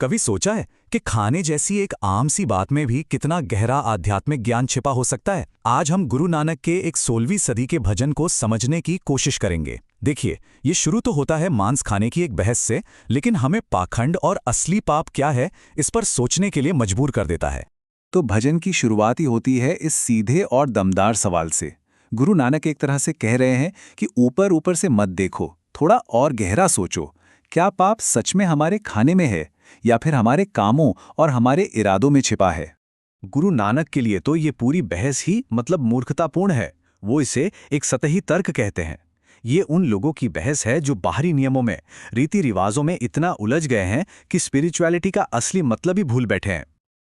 कभी सोचा है कि खाने जैसी एक आम सी बात में भी कितना गहरा आध्यात्मिक ज्ञान छिपा हो सकता है? आज हम गुरु नानक के एक 16वीं सदी के भजन को समझने की कोशिश करेंगे। देखिए, ये शुरू तो होता है मांस खाने की एक बहस से, लेकिन हमें पाखंड और असली पाप क्या है इस पर सोचने के लिए मजबूर कर देता है। तो भजन की शुरुआत ही होती है इस सीधे और दमदार सवाल से। गुरु नानक एक तरह से कह रहे हैं कि ऊपर ऊपर से मत देखो, थोड़ा और गहरा सोचो। क्या पाप सच में हमारे खाने में है या फिर हमारे कामों और हमारे इरादों में छिपा है? गुरु नानक के लिए तो ये पूरी बहस ही मूर्खतापूर्ण है। वो इसे एक सतही तर्क कहते हैं। ये उन लोगों की बहस है जो बाहरी नियमों में, रीति रिवाजों में इतना उलझ गए हैं कि स्पिरिचुअलिटी का असली मतलब ही भूल बैठे हैं।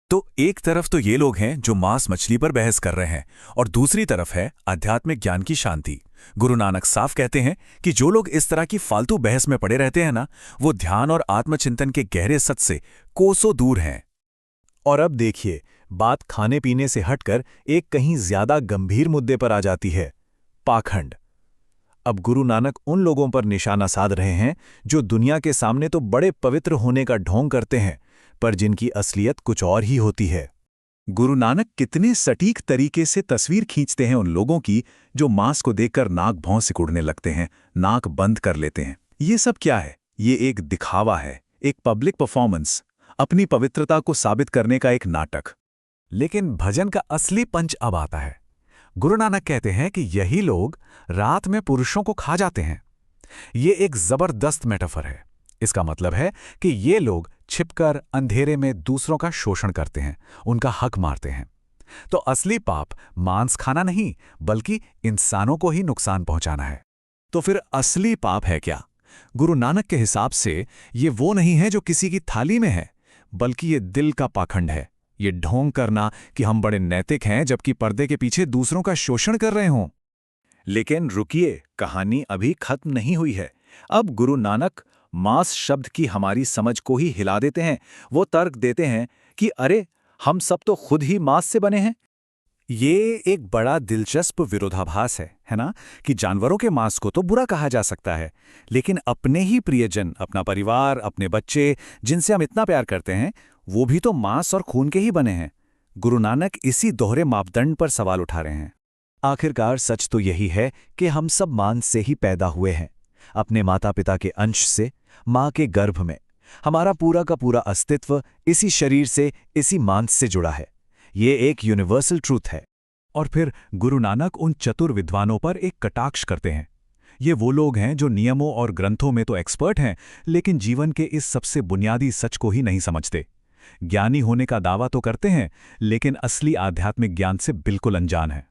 तो एक तरफ तो ये लोग हैं जो मांस मछली पर बहस कर रहे हैं और दूसरी तरफ है आध्यात्मिक ज्ञान की शांति। गुरु नानक साफ कहते हैं कि जो लोग इस तरह की फालतू बहस में पड़े रहते हैं ना, वो ध्यान और आत्मचिंतन के गहरे सच से कोसों दूर हैं। और अब देखिए, बात खाने पीने से हटकर एक कहीं ज्यादा गंभीर मुद्दे पर आ जाती है, पाखंड। अब गुरु नानक उन लोगों पर निशाना साध रहे हैं जो दुनिया के सामने तो बड़े पवित्र होने का ढोंग करते हैं, पर जिनकी असलियत कुछ और ही होती है। गुरु नानक कितने सटीक तरीके से तस्वीर खींचते हैं उन लोगों की जो मांस को देखकर नाक भौं सिकुड़ने लगते हैं, नाक बंद कर लेते हैं। ये सब क्या है? ये एक दिखावा है, एक पब्लिक परफॉर्मेंस, अपनी पवित्रता को साबित करने का एक नाटक। लेकिन भजन का असली पंच अब आता है। गुरु नानक कहते हैं कि यही लोग रात में पुरुषों को खा जाते हैं। ये एक जबरदस्त मेटाफर है। इसका मतलब है कि ये लोग छिपकर अंधेरे में दूसरों का शोषण करते हैं, उनका हक मारते हैं। तो असली पाप मांस खाना नहीं, बल्कि इंसानों को ही नुकसान पहुंचाना है। तो फिर असली पाप है क्या? गुरु नानक के हिसाब से ये वो नहीं है जो किसी की थाली में है, बल्कि ये दिल का पाखंड है। ये ढोंग करना कि हम बड़े नैतिक हैं जबकि पर्दे के पीछे दूसरों का शोषण कर रहे हों। लेकिन रुकिए, कहानी अभी खत्म नहीं हुई है। अब गुरु नानक मांस शब्द की हमारी समझ को ही हिला देते हैं। वो तर्क देते हैं कि अरे, हम सब तो खुद ही मांस से बने हैं। ये एक बड़ा दिलचस्प विरोधाभास है ना? कि जानवरों के मांस को तो बुरा कहा जा सकता है, लेकिन अपने ही प्रियजन, अपना परिवार, अपने बच्चे, जिनसे हम इतना प्यार करते हैं, वो भी तो मांस और खून के ही बने हैं। गुरु नानक इसी दोहरे मापदंड पर सवाल उठा रहे हैं। आखिरकार सच तो यही है कि हम सब मांस से ही पैदा हुए हैं, अपने माता पिता के अंश से, माँ के गर्भ में। हमारा पूरा का पूरा अस्तित्व इसी शरीर से, इसी मांस से जुड़ा है। ये एक यूनिवर्सल ट्रूथ है। और फिर गुरु नानक उन चतुर विद्वानों पर एक कटाक्ष करते हैं। ये वो लोग हैं जो नियमों और ग्रंथों में तो एक्सपर्ट हैं, लेकिन जीवन के इस सबसे बुनियादी सच को ही नहीं समझते। ज्ञानी होने का दावा तो करते हैं, लेकिन असली आध्यात्मिक ज्ञान से बिल्कुल अनजान है।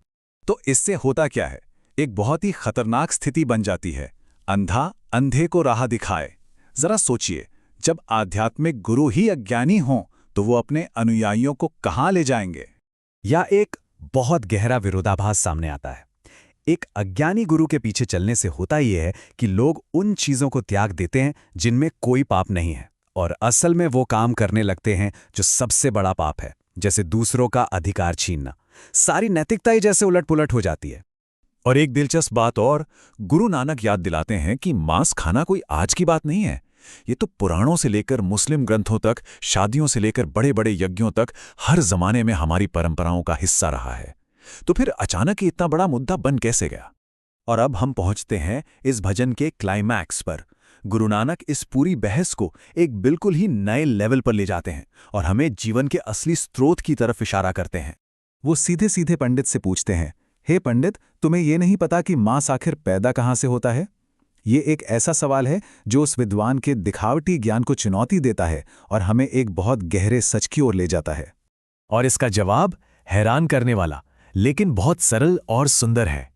तो इससे होता क्या है? एक बहुत ही खतरनाक स्थिति बन जाती है। अंधा अंधे को राह दिखाए। जरा सोचिए, जब आध्यात्मिक गुरु ही अज्ञानी हों तो वो अपने अनुयायियों को कहाँ ले जाएंगे? या एक बहुत गहरा विरोधाभास सामने आता है। एक अज्ञानी गुरु के पीछे चलने से होता यह है कि लोग उन चीजों को त्याग देते हैं जिनमें कोई पाप नहीं है, और असल में वो काम करने लगते हैं जो सबसे बड़ा पाप है, जैसे दूसरों का अधिकार छीनना। सारी नैतिकता ही जैसे उलट-पुलट हो जाती है। और एक दिलचस्प बात और, गुरु नानक याद दिलाते हैं कि मांस खाना कोई आज की बात नहीं है। ये तो पुराणों से लेकर मुस्लिम ग्रंथों तक, शादियों से लेकर बड़े बड़े यज्ञों तक, हर जमाने में हमारी परंपराओं का हिस्सा रहा है। तो फिर अचानक ही इतना बड़ा मुद्दा बन कैसे गया? और अब हम पहुंचते हैं इस भजन के क्लाइमैक्स पर। गुरु नानक इस पूरी बहस को एक बिल्कुल ही नए लेवल पर ले जाते हैं और हमें जीवन के असली स्रोत की तरफ इशारा करते हैं। वो सीधे सीधे पंडित से पूछते हैं, हे पंडित, तुम्हें ये नहीं पता कि मांस आखिर पैदा कहाँ से होता है? ये एक ऐसा सवाल है जो उस विद्वान के दिखावटी ज्ञान को चुनौती देता है और हमें एक बहुत गहरे सच की ओर ले जाता है। और इसका जवाब हैरान करने वाला, लेकिन बहुत सरल और सुंदर है।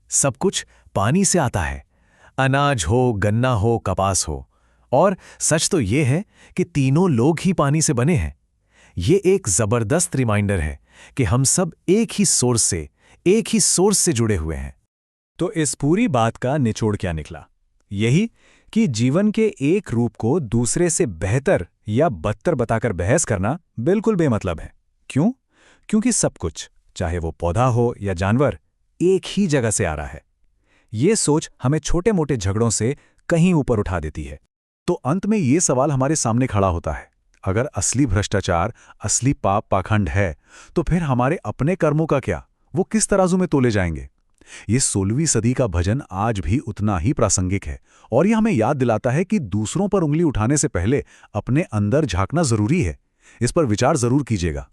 सब कुछ पानी से आता है। अनाज हो, गन्ना हो, कपास हो। और सच तो ये है कि तीनों लोग ही पानी से बने हैं। ये एक जबरदस्त रिमाइंडर है कि हम सब एक ही सोर्स से जुड़े हुए हैं। तो इस पूरी बात का निचोड़ क्या निकला? यही कि जीवन के एक रूप को दूसरे से बेहतर या बदतर बताकर बहस करना बिल्कुल बेमतलब है। क्यों? क्योंकि सब कुछ, चाहे वो पौधा हो या जानवर, एक ही जगह से आ रहा है। ये सोच हमें छोटे मोटे झगड़ों से कहीं ऊपर उठा देती है। तो अंत में ये सवाल हमारे सामने खड़ा होता है, अगर असली भ्रष्टाचार, असली पाप पाखंड है, तो फिर हमारे अपने कर्मों का क्या? वो किस तराजू में तोले जाएंगे? ये 16वीं सदी का भजन आज भी उतना ही प्रासंगिक है, और ये हमें याद दिलाता है कि दूसरों पर उंगली उठाने से पहले अपने अंदर झांकना जरूरी है। इस पर विचार जरूर कीजिएगा।